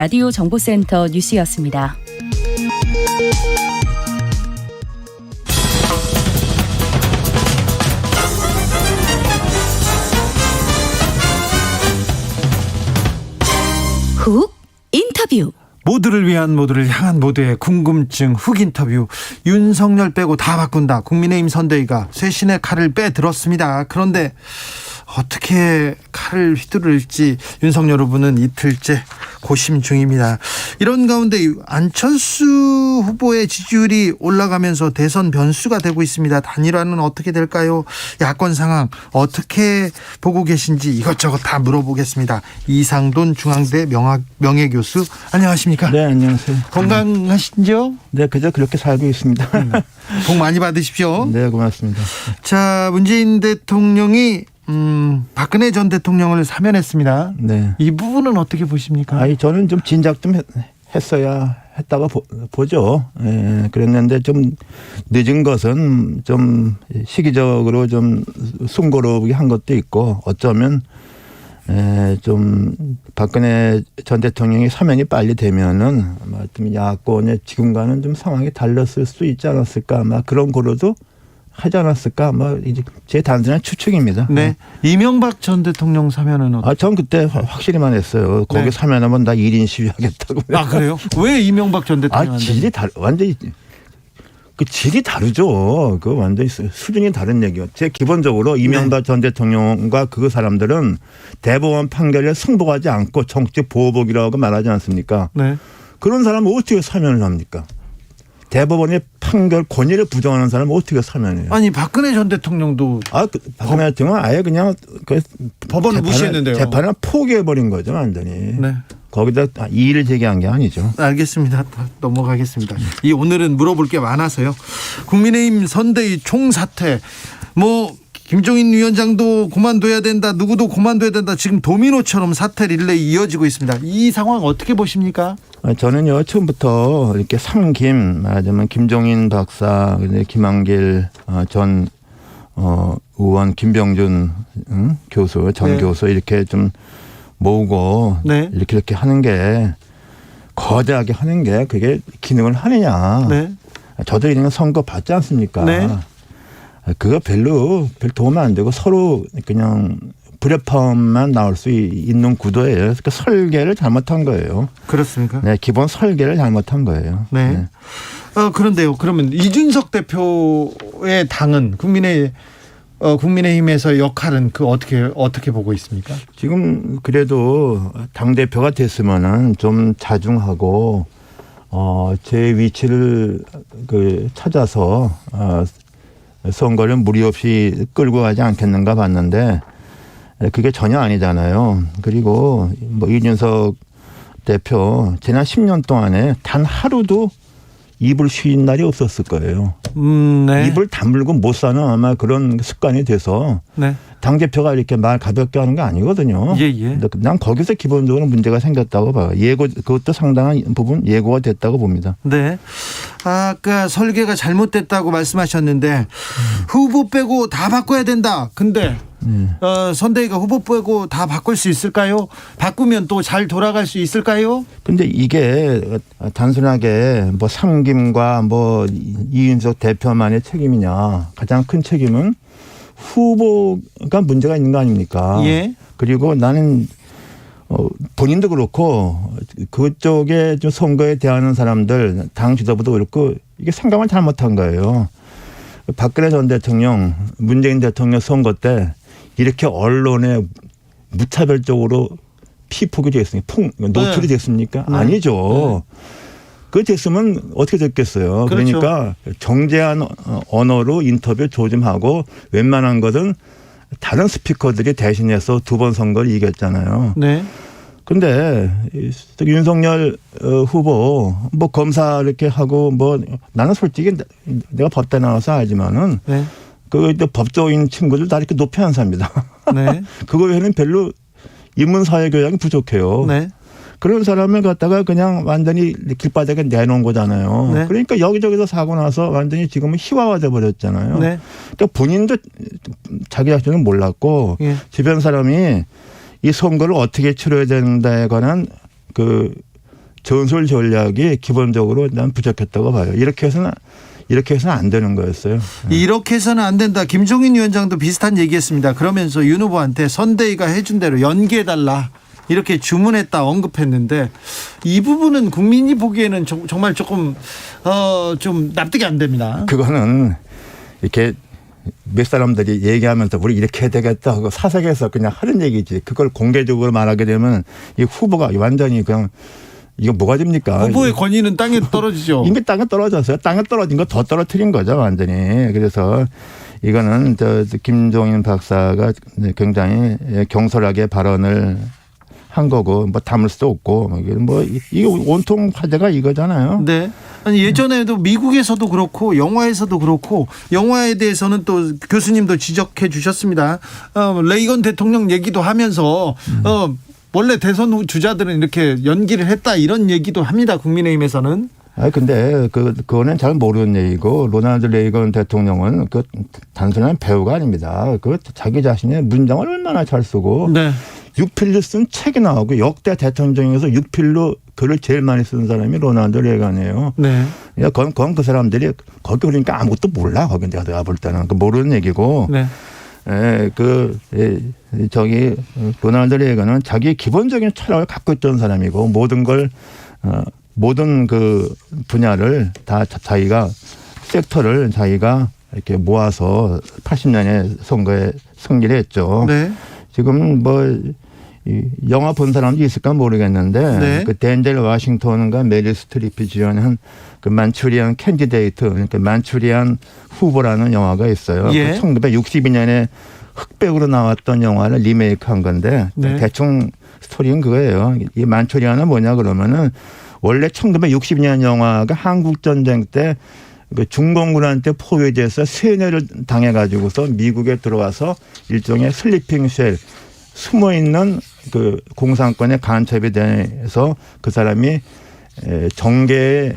라디오 정보센터 뉴스였습니다. 훅 인터뷰. 모두를 위한, 모두를 향한, 모두의 궁금증 훅 인터뷰. 윤석열 빼고 다 바꾼다. 국민의힘 선대위가 쇄신의 칼을 빼들었습니다. 그런데 어떻게 칼을 휘두를지 윤석열 후보는 이틀째 고심 중입니다. 이런 가운데 안철수 후보의 지지율이 올라가면서 대선 변수가 되고 있습니다. 단일화는 어떻게 될까요? 야권 상황 어떻게 보고 계신지 이것저것 다 물어보겠습니다. 이상돈 중앙대 명예교수, 안녕하십니까? 네, 안녕하세요. 건강하신지요? 네, 그저 그렇게 살고 있습니다. 복 많이 받으십시오. 네, 고맙습니다. 자, 문재인 대통령이 박근혜 전 대통령을 사면했습니다. 네. 이 부분은 어떻게 보십니까? 저는 좀 진작 좀 했어야 했다고 보죠. 예, 그랬는데 좀 늦은 것은 좀 시기적으로 좀 순고롭게 한 것도 있고, 어쩌면 좀 박근혜 전 대통령이 사면이 빨리 되면은 아마 좀 야권의 지금과는 좀 상황이 달랐을 수 있지 않았을까, 아마 그런 고려도 하지 않았을까, 이제 제 단순한 추측입니다. 네. 이명박 전 대통령 사면은 어떻게? 전 그때 확실히만 했어요. 거기 네. 사면하면 나 1인 시위하겠다고. 그래요? 왜 이명박 전 대통령? 질이 완전히 그 질이 다르죠. 그 완전히 수준이 다른 얘기요. 제 기본적으로 이명박 전 대통령과 그 사람들은 대법원 판결에 승복하지 않고 정치 보복이라고 말하지 않습니까? 네. 그런 사람은 어떻게 사면을 합니까? 대법원의 판결 권위를 부정하는 사람은 어떻게 사면해요? 아니, 박근혜 전 대통령도 박근혜 대통령은 아예 그냥 법원을 무시했는데요. 재판을 포기해버린 거죠, 완전히. 네. 거기다 이의를 제기한 게 아니죠. 알겠습니다. 넘어가겠습니다. 오늘은 물어볼 게 많아서요. 국민의힘 선대위 총사퇴, 김종인 위원장도 그만둬야 된다, 누구도 그만둬야 된다, 지금 도미노처럼 사퇴 릴레이 이어지고 있습니다. 이 상황 어떻게 보십니까? 저는요, 처음부터 이렇게 삼김, 말하자면 김종인 박사, 김한길 전 의원, 김병준 교수, 전 네. 교수 이렇게 좀 모으고 네. 이렇게 하는 게, 거대하게 하는 게 그게 기능을 하느냐. 네. 저도 이런 선거 받지 않습니까? 네. 그거 별 도움 안 되고 서로 그냥 불협화음만 나올 수 있는 구도예요. 그러니까 설계를 잘못한 거예요. 그렇습니까? 네, 기본 설계를 잘못한 거예요. 네. 네. 그런데요. 그러면 이준석 대표의 당은 국민의힘에서 역할은 어떻게 보고 있습니까? 지금 그래도 당 대표가 됐으면은 좀 자중하고 제 위치를 찾아서 선거를 무리 없이 끌고 가지 않겠는가 봤는데 그게 전혀 아니잖아요. 그리고 이준석 대표 지난 10년 동안에 단 하루도 입을 쉬는 날이 없었을 거예요. 네. 입을 다물고 못 사는 아마 그런 습관이 돼서 네. 당대표가 이렇게 말 가볍게 하는 게 아니거든요. 예. 난 거기서 기본적으로 문제가 생겼다고 봐요. 그것도 상당한 부분 예고가 됐다고 봅니다. 네. 아까 설계가 잘못됐다고 말씀하셨는데 후보 빼고 다 바꿔야 된다. 근데 선대위가 후보 빼고 다 바꿀 수 있을까요? 바꾸면 또 잘 돌아갈 수 있을까요? 근데 이게 단순하게 삼김과 이준석 대표만의 책임이냐. 가장 큰 책임은 후보가 문제가 있는 거 아닙니까? 예. 그리고 나는 본인도 그렇고 그쪽에 좀 선거에 대하는 사람들, 당 지도부도 그렇고 이게 생각을 잘못한 거예요. 박근혜 전 대통령, 문재인 대통령 선거 때 이렇게 언론에 무차별적으로 피폭이 됐습니까? 노출이 됐습니까? 네. 아니죠. 그 됐으면 어떻게 됐겠어요. 그렇죠. 그러니까 정제한 언어로 인터뷰 조짐하고 웬만한 것은 다른 스피커들이 대신해서 2번 선거를 이겼잖아요. 네. 근데 윤석열 후보 검사 이렇게 하고 나는 솔직히 내가 법대 나와서 알지만은 네. 법조인 친구들 다 이렇게 높이 한 사람입니다. 네. 그거 외에는 별로 인문사회 교양이 부족해요. 네. 그런 사람을 갖다가 그냥 완전히 길바닥에 내놓은 거잖아요. 네. 그러니까 여기저기서 사고 나서 완전히 지금은 희화화돼 버렸잖아요. 네. 그러니까 본인도 자기 자신은 몰랐고 예. 주변 사람이 이 선거를 어떻게 치러야 되는다에 관한 전술 전략이 기본적으로 난 부족했다고 봐요. 이렇게 해서는 안 되는 거였어요. 이렇게 해서는 안 된다. 김종인 위원장도 비슷한 얘기했습니다. 그러면서 윤 후보한테 선대위가 해준 대로 연기해달라 이렇게 주문했다 언급했는데 이 부분은 국민이 보기에는 정말 조금 좀 납득이 안 됩니다. 그거는 이렇게 몇 사람들이 얘기하면서 우리 이렇게 해야 되겠다 하고 사석에서 그냥 하는 얘기지. 그걸 공개적으로 말하게 되면 이 후보가 완전히 그냥 이거 뭐가 됩니까? 후보의 권위는 땅에 떨어지죠. 이미 땅에 떨어졌어요. 땅에 떨어진 거 더 떨어뜨린 거죠, 완전히. 그래서 이거는 김종인 박사가 굉장히 경솔하게 발언을 한 거고 뭐 담을 수도 없고 뭐 이게 온통 화제가 이거잖아요. 네. 아니 예전에도 미국에서도 그렇고 영화에서도 그렇고 영화에 대해서는 또 교수님도 지적해 주셨습니다. 레이건 대통령 얘기도 하면서 원래 대선 후 주자들은 이렇게 연기를 했다 이런 얘기도 합니다. 국민의힘에서는. 근데 그거는 잘 모르는 얘기고 로널드 레이건 대통령은 그 단순한 배우가 아닙니다. 그 자기 자신의 문장을 얼마나 잘 쓰고. 네. 육필로 쓴 책이 나오고 역대 대통령 중에서 육필로 글을 제일 많이 쓰는 사람이 로널드 레이건이에요. 네. 그건 그 사람들이 거기 그러니까 아무것도 몰라. 거기 내가 볼 때는 모르는 얘기고. 네. 저기 로널드 레이건은 자기 기본적인 철학을 갖고 있던 사람이고 모든 그 분야를 다 자기가 섹터를 자기가 이렇게 모아서 80년에 선거에 승리를 했죠. 네. 지금 영화 본 사람도 있을까 모르겠는데 네. 그 덴젤 워싱턴과 메릴 스트립이 주연한 그 만추리안 캔디데이트 그러니까 만추리안 후보라는 영화가 있어요. 예. 그 1962년에 흑백으로 나왔던 영화를 리메이크한 건데 네. 대충 스토리는 그거예요. 이 만추리안은 뭐냐 그러면은 원래 1962년 영화가 한국 전쟁 때 그 중공군한테 포위돼서 세뇌를 당해가지고서 미국에 들어와서 일종의 슬리핑 쉘 숨어 있는 그 공산권에 간첩이 돼서 그 사람이 정계에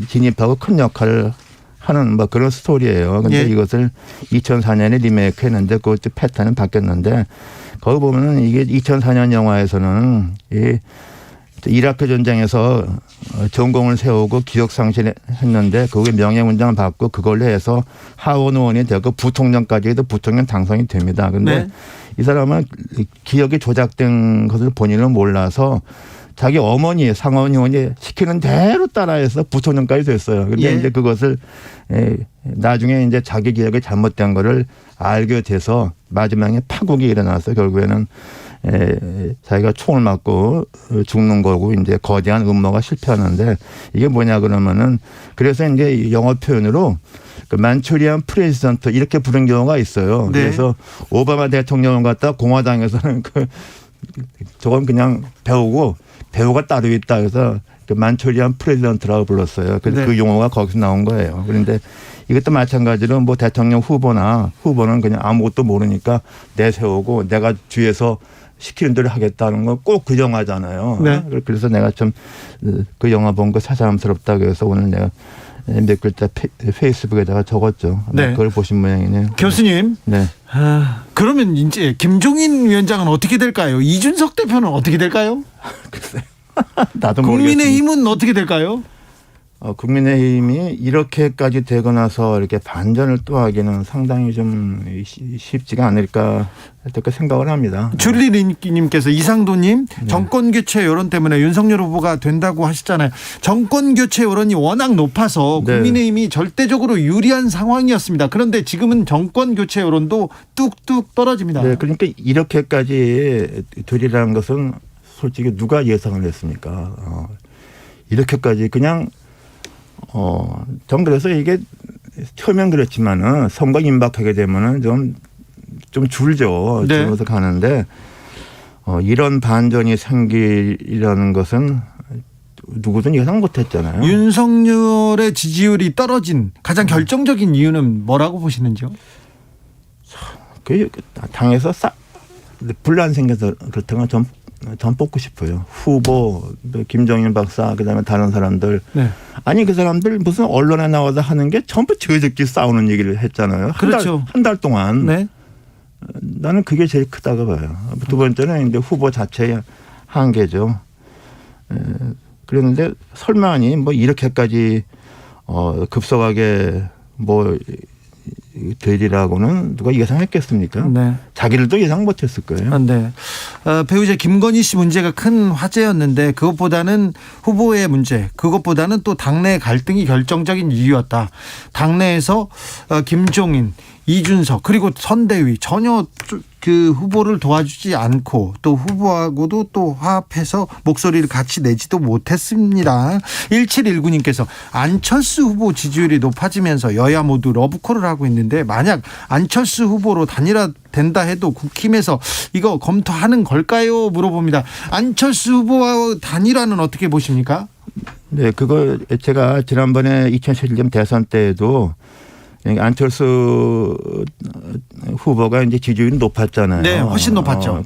진입하고 큰 역할을 하는 뭐 그런 스토리예요. 근데 예. 이것을 2004년에 리메이크 했는데 그 패턴은 바뀌었는데 거기 보면은 이게 2004년 영화에서는 이라크 전쟁에서 전공을 세우고 기억상실했는데 그게 명예문장을 받고 그걸로 해서 하원 의원이 되고 부통령까지 해도 부통령 당선이 됩니다. 그런데 네. 이 사람은 기억이 조작된 것을 본인은 몰라서 자기 어머니 상원 의원이 시키는 대로 따라해서 부통령까지 됐어요. 그런데 예. 이제 그것을 나중에 이제 자기 기억이 잘못된 거를 알게 돼서 마지막에 파국이 일어나서 결국에는 자기가 총을 맞고 죽는 거고 이제 거대한 음모가 실패하는데 이게 뭐냐 그러면은 그래서 이제 영어 표현으로 그 만추리안 프레지던트 이렇게 부른 경우가 있어요. 네. 그래서 오바마 대통령을 갖다 공화당에서는 저건 그냥 배우가 따로 있다 해서 그 만추리안 프레지던트라고 불렀어요. 그래서 네. 그 용어가 거기서 나온 거예요. 그런데 이것도 마찬가지로 뭐 대통령 후보는 그냥 아무것도 모르니까 내세우고 내가 뒤에서 시키는 대로 하겠다는 건 꼭 그 영화잖아요. 네. 그래서 내가 좀 그 영화 본 거 새삼스럽다고 해서 오늘 내가 몇 글자 페이스북에다가 적었죠. 네. 그걸 보신 모양이네요. 교수님. 네. 그러면 이제 김종인 위원장은 어떻게 될까요? 이준석 대표는 어떻게 될까요? 글쎄. 나도 모르겠습니다. 국민의힘은 어떻게 될까요? 국민의힘이 이렇게까지 되고 나서 이렇게 반전을 또 하기는 상당히 좀 쉽지가 않을까 이렇게 생각을 합니다. 줄리님께서 이상도님 정권 교체 여론 때문에 윤석열 후보가 된다고 하시잖아요. 정권 교체 여론이 워낙 높아서 네. 국민의힘이 절대적으로 유리한 상황이었습니다. 그런데 지금은 정권 교체 여론도 뚝뚝 떨어집니다. 네, 그러니까 이렇게까지 되리라는 것은 솔직히 누가 예상을 했습니까? 이렇게까지 그냥 전 그래서 이게 처음엔 그렇지만은 선거 임박하게 되면은 좀 줄죠. 네. 줄어서 가는데 이런 반전이 생기려는 것은 누구든 예상 못했잖아요. 윤석열의 지지율이 떨어진 가장 결정적인 이유는 뭐라고 보시는지요? 그 당에서 분란 생겨서 그렇다면 전 뽑고 싶어요. 후보, 김종인 박사, 그다음에 다른 사람들. 네. 아니 그 사람들 무슨 언론에 나와서 하는 게 전부 저희들끼리 싸우는 얘기를 했잖아요. 그렇죠. 한 달 동안. 네. 나는 그게 제일 크다고 봐요. 두 번째는 이제 후보 자체의 한계죠. 그랬는데 설마니 뭐 이렇게까지 급속하게 뭐 되리라고는 누가 예상했겠습니까? 네. 자기들도 예상 못했을 거예요. 네. 배우자 김건희 씨 문제가 큰 화제였는데 그것보다는 후보의 문제, 그것보다는 또 당내 갈등이 결정적인 이유였다. 당내에서 김종인, 이준석 그리고 선대위 전혀 그 후보를 도와주지 않고 또 후보하고도 또 화합해서 목소리를 같이 내지도 못했습니다. 1719님께서 안철수 후보 지지율이 높아지면서 여야 모두 러브콜을 하고 있는데 만약 안철수 후보로 단일화된다 해도 국힘에서 이거 검토하는 걸까요? 물어봅니다. 안철수 후보와 단일화는 어떻게 보십니까? 네, 그거 제가 지난번에 2017년 대선 때에도 안철수 후보가 이제 지지율이 높았잖아요. 네, 훨씬 높았죠.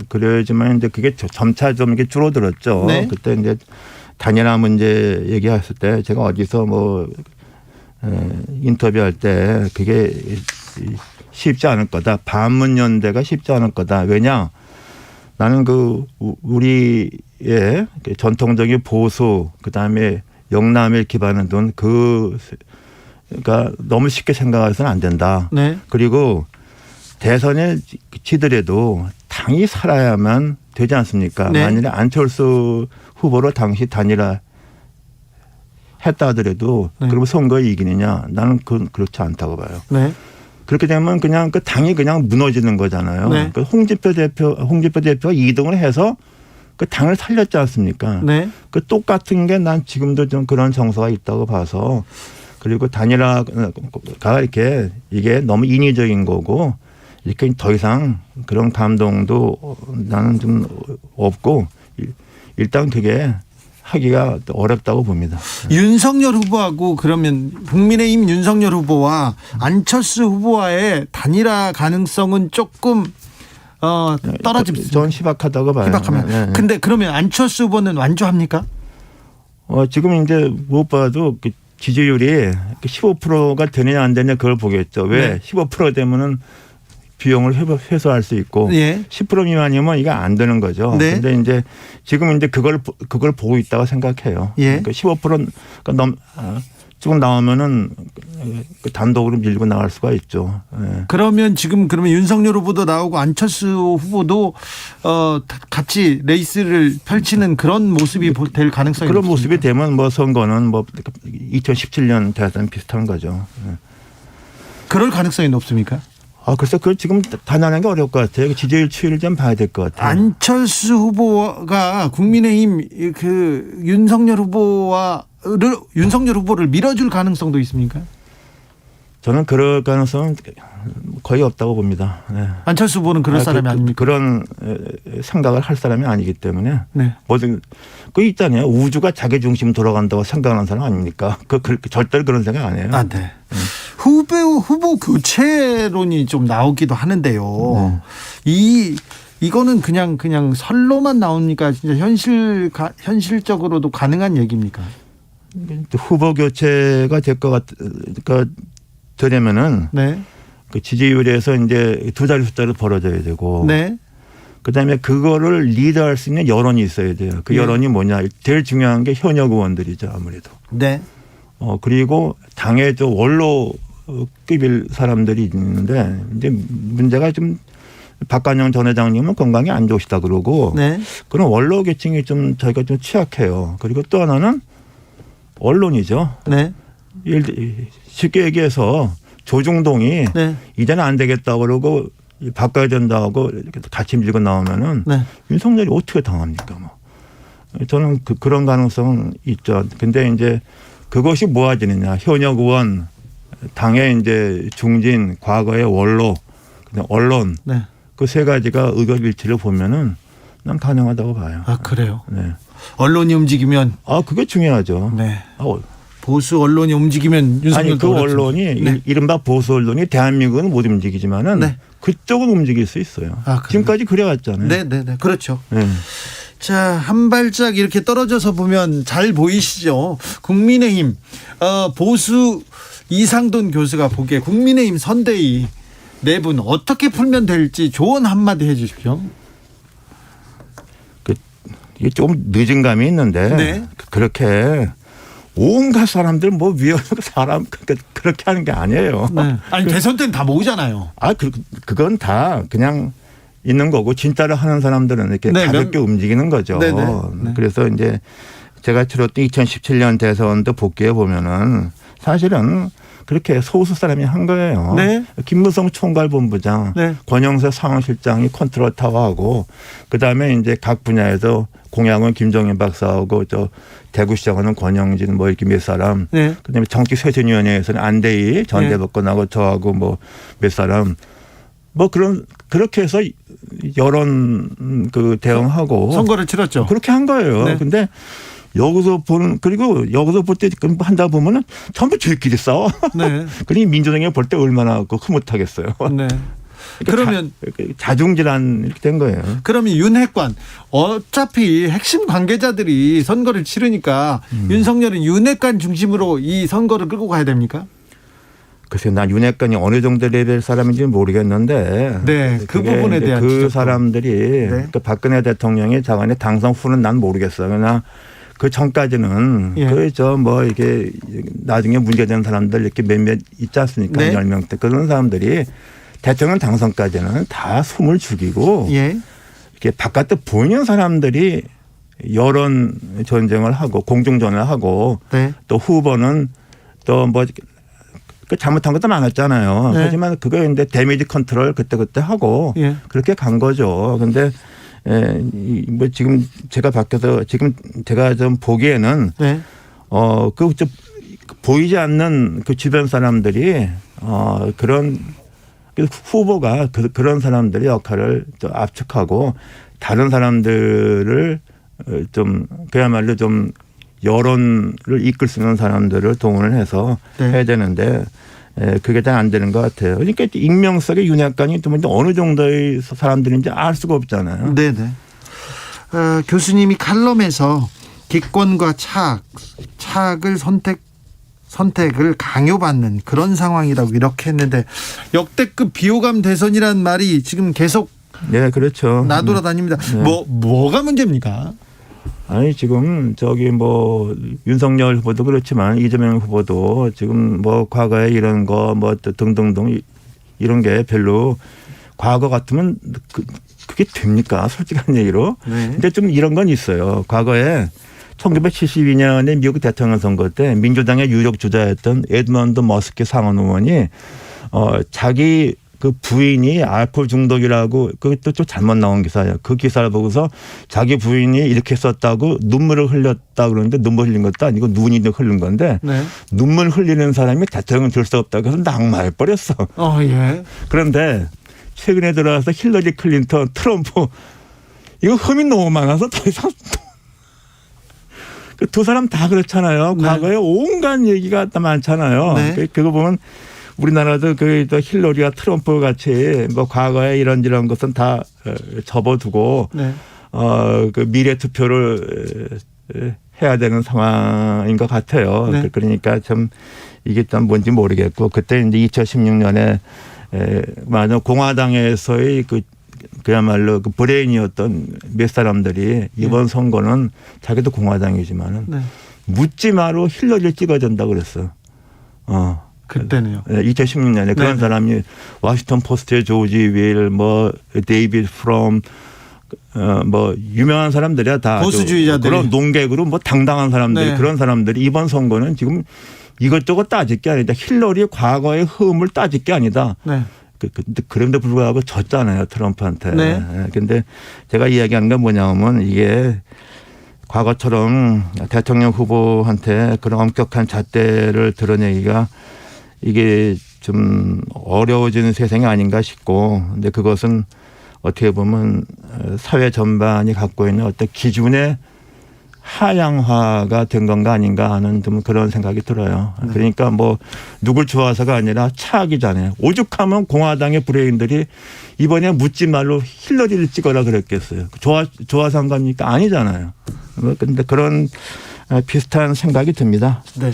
그래야지만 이제 그게 점차 좀 이렇게 줄어들었죠. 네. 그때 이제 단일화 문제 얘기했을 때 제가 어디서 뭐 인터뷰할 때 그게 쉽지 않을 거다. 반문연대가 쉽지 않을 거다. 왜냐? 나는 우리의 전통적인 보수 그다음에 영남에 기반을 둔 그러니까 너무 쉽게 생각해서는 안 된다. 네. 그리고 대선에 지더라도 당이 살아야만 되지 않습니까? 네. 만일에 안철수 후보로 당시 단일화 했다 하더라도 네. 그러면 선거에 이기느냐? 나는 그렇지 않다고 봐요. 네. 그렇게 되면 그냥 그 당이 그냥 무너지는 거잖아요. 네. 그 홍준표 대표가 2등을 해서 그 당을 살렸지 않습니까? 네. 그 똑같은 게 난 지금도 좀 그런 정서가 있다고 봐서 그리고 단일화가 이렇게 이게 너무 인위적인 거고 이렇게 더 이상 그런 감동도 나는 좀 없고 일단 그게 하기가 어렵다고 봅니다. 윤석열 후보하고 그러면 국민의힘 윤석열 후보와 안철수 후보와의 단일화 가능성은 조금 떨어집니다. 전 희박하다고 봐요. 희박하면. 네. 근데 그러면 안철수 후보는 완주합니까? 지금 이제 무엇 봐도 지지율이 15%가 되느냐 안 되느냐 그걸 보겠죠. 왜? 네. 15% 되면은 비용을 회수할 수 있고 예. 10% 미만이면 이게 안 되는 거죠. 네. 근데 이제 지금 이제 그걸 보고 있다고 생각해요. 예. 그러니까 15%가 조금 나오면은 그 단독으로 밀고 나갈 수가 있죠. 예. 그러면 윤석열 후보도 나오고 안철수 후보도 같이 레이스를 펼치는 그런 모습이 될 가능성이 그런 높습니까? 모습이 되면 뭐 선거는 뭐 2017년 대선 비슷한 거죠. 예. 그럴 가능성이 높습니까? 글쎄 그걸 지금 단언하는 게 어려울 것 같아요. 지지율 추이를 좀 봐야 될 것 같아요. 안철수 후보가 국민의힘 윤석열 후보를 밀어줄 가능성도 있습니까? 저는 그럴 가능성은 거의 없다고 봅니다. 네. 안철수 후보는 그럴 사람이 아닙니까? 그런 생각을 할 사람이 아니기 때문에 네. 뭐든 그 있잖아요. 우주가 자기 중심 돌아간다고 생각하는 사람 아닙니까? 절대로 그런 생각 안 해요. 아, 네. 후보 교체론이 좀 나오기도 하는데요. 이거는 그냥 설로만 나옵니까? 진짜 현실적으로도 가능한 얘기입니까? 후보 교체가 될 것 되려면은 네. 그 지지율에서 이제 두 자리 숫자를 벌어져야 되고. 네. 그다음에 그거를 리드할 수 있는 여론이 있어야 돼요. 그 여론이 뭐냐? 제일 중요한 게 현역 의원들이죠, 아무래도. 네. 그리고 당의 원로급일 사람들이 있는데 이제 문제가 좀 박관영 전 회장님은 건강이 안 좋으시다 그러고 네. 그런 원로 계층이 좀 저희가 좀 취약해요. 그리고 또 하나는 언론이죠. 네. 쉽게 얘기해서 조중동이 네. 이제는 안 되겠다 그러고 바꿔야 된다고 같이 밀고 나오면은 네. 윤석열이 어떻게 당합니까? 뭐 저는 그런 가능성은 있죠. 근데 이제 그것이 모아지느냐? 현역 의원, 당의 이제 중진, 과거의 원로, 언론 네. 그 세 가지가 의견 일치를 보면은 난 가능하다고 봐요. 아, 그래요. 네. 언론이 움직이면 그게 중요하죠. 네. 보수 언론이 움직이면 윤석열 그 언론이 네. 이른바 보수 언론이 대한민국은 못 움직이지만은 네. 그쪽은 움직일 수 있어요. 지금까지 그래왔잖아요. 네. 그렇죠. 네. 자, 한 발짝 이렇게 떨어져서 보면 잘 보이시죠? 국민의힘 보수 이상돈 교수가 보기에 국민의힘 선대위 내분 어떻게 풀면 될지 조언 한마디 해 주십시오. 이게 조금 늦은 감이 있는데 네. 그렇게 온갖 사람들 뭐 위원회가 사람 그렇게 하는 게 아니에요. 네. 아니 대선 때는 다 모이잖아요. 그건 다 그냥 있는 거고 진짜로 하는 사람들은 이렇게 네, 가볍게 움직이는 거죠. 네. 그래서 이제 제가 치렀던 2017년 대선도 복귀해 보면은 사실은 그렇게 소수 사람이 한 거예요. 네. 김무성 총괄본부장, 네. 권영세 상황실장이 컨트롤 타워하고 그다음에 이제 각 분야에서 공약은 김종인 박사하고 저 대구시장은 권영진 뭐 이렇게 몇 사람, 네. 그다음에 정치쇄신위원회에서는 안대희 전 대법관하고 저하고 뭐 몇 사람 뭐 그렇게 해서 여론 그 대응하고 선거를 치렀죠. 그렇게 한 거예요. 네. 근데 여기서 그리고 여기서 볼 때 한다 보면은 전부 저희끼리 싸워. 네. 그러니 민주당이 볼 때 얼마나 흐뭇하겠어요. 네. 그러면 자중질환 이렇게 된 거예요. 그러면 윤핵관 어차피 핵심 관계자들이 선거를 치르니까 윤석열은 윤핵관 중심으로 이 선거를 끌고 가야 됩니까? 글쎄요, 난 윤핵관이 어느 정도 레벨 사람인지는 모르겠는데. 네, 그 부분에 대한 그 지적도. 사람들이 네. 그 박근혜 대통령이 자간의 당선 후는 난 모르겠어요. 그러나 그 전까지는 예. 이게 나중에 문제되는 사람들 이렇게 몇몇 있지 않습니까? 네. 10명대 그런 사람들이 대통령 당선까지는 다 숨을 죽이고 예. 이렇게 바깥에 보이는 사람들이 여론 전쟁을 하고 공중전을 하고 네. 또 후보는 또 뭐 그 잘못한 것도 많았잖아요. 네. 하지만 그거 이제 데미지 컨트롤 그때 하고 예. 그렇게 간 거죠. 근데 뭐 지금 제가 바뀌어서 지금 제가 좀 보기에는 네. 좀 보이지 않는 그 주변 사람들이 그런 후보가 그런 사람들의 역할을 좀 압축하고 다른 사람들을 좀 그야말로 좀 여론을 이끌 수 있는 사람들을 동원을 해서 네. 해야 되는데 그게 잘 안 되는 것 같아요. 그러니까 익명성의 윤핵관이 어느 정도의 사람들인지 알 수가 없잖아요. 네네. 교수님이 칼럼에서 기권과 차악을 선택을 강요받는 그런 상황이라고 이렇게 했는데 역대급 비호감 대선이라는 말이 지금 계속 네, 그렇죠. 나돌아다닙니다. 네. 뭐가 문제입니까? 아니 지금 윤석열 후보도 그렇지만 이재명 후보도 지금 과거에 이런 거 등등등 이런 게 별로 과거 같으면 그게 됩니까? 솔직한 얘기로. 네. 근데 좀 이런 건 있어요. 과거에 1972년에 미국 대통령 선거 때 민주당의 유력 주자였던 에드먼드 머스키 상원 의원이 자기 그 부인이 알코올 중독이라고 그것도 좀 잘못 나온 기사예요. 그 기사를 보고서 자기 부인이 이렇게 썼다고 눈물을 흘렸다 그러는데 눈물 흘린 것도 아니고 눈이 흐른 건데 네. 눈물 흘리는 사람이 대통령 될 수 없다고 해서 낙마해 버렸어. 예. 그런데 최근에 들어와서 힐러리 클린턴, 트럼프 이거 흠이 너무 많아서 더 이상 그 두 사람 다 그렇잖아요. 네. 과거에 온갖 얘기가 많잖아요. 네. 그거 보면 우리나라도 또 힐러리와 트럼프 같이 과거에 이런 것은 다 접어두고 네. 그 미래 투표를 해야 되는 상황인 것 같아요. 네. 그러니까 참 이게 참 뭔지 모르겠고 그때 이제 2016년에 많은 공화당에서의 그야말로 그 브레인이었던 몇 사람들이 이번 선거는 자기도 공화당이지만은 네. 묻지 마로 힐러리를 찍어야 된다고 그랬어. 그때는요. 2016년에 그런 네. 사람이 워싱턴 포스트의 조지 윌, 데이비드 프롬, 유명한 사람들이야 다. 보수주의자들. 그런 농객으로 당당한 사람들, 네. 그런 사람들이 이번 선거는 지금 이것저것 따질 게 아니다. 힐러리의 과거의 흠을 따질 게 아니다. 네. 그런데 불구하고 졌잖아요. 트럼프한테. 네. 근데 제가 이야기하는 건 뭐냐면 이게 과거처럼 대통령 후보한테 그런 엄격한 잣대를 드러내기가 이게 좀 어려워지는 세상이 아닌가 싶고, 근데 그것은 어떻게 보면 사회 전반이 갖고 있는 어떤 기준의 하향화가 된 건가 아닌가 하는 좀 그런 생각이 들어요. 그러니까 누굴 좋아서가 아니라 차악이잖아요. 오죽하면 공화당의 브레인들이 이번에 묻지 말로 힐러리를 찍어라 그랬겠어요. 좋아서 한 겁니까? 아니잖아요. 그런데 그런 비슷한 생각이 듭니다. 네.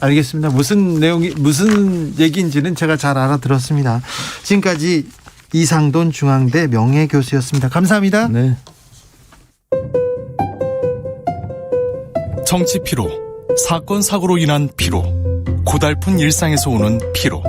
알겠습니다. 무슨 얘기인지는 제가 잘 알아들었습니다. 지금까지 이상돈 중앙대 명예교수였습니다. 감사합니다. 네. 정치 피로, 사건 사고로 인한 피로, 고달픈 일상에서 오는 피로.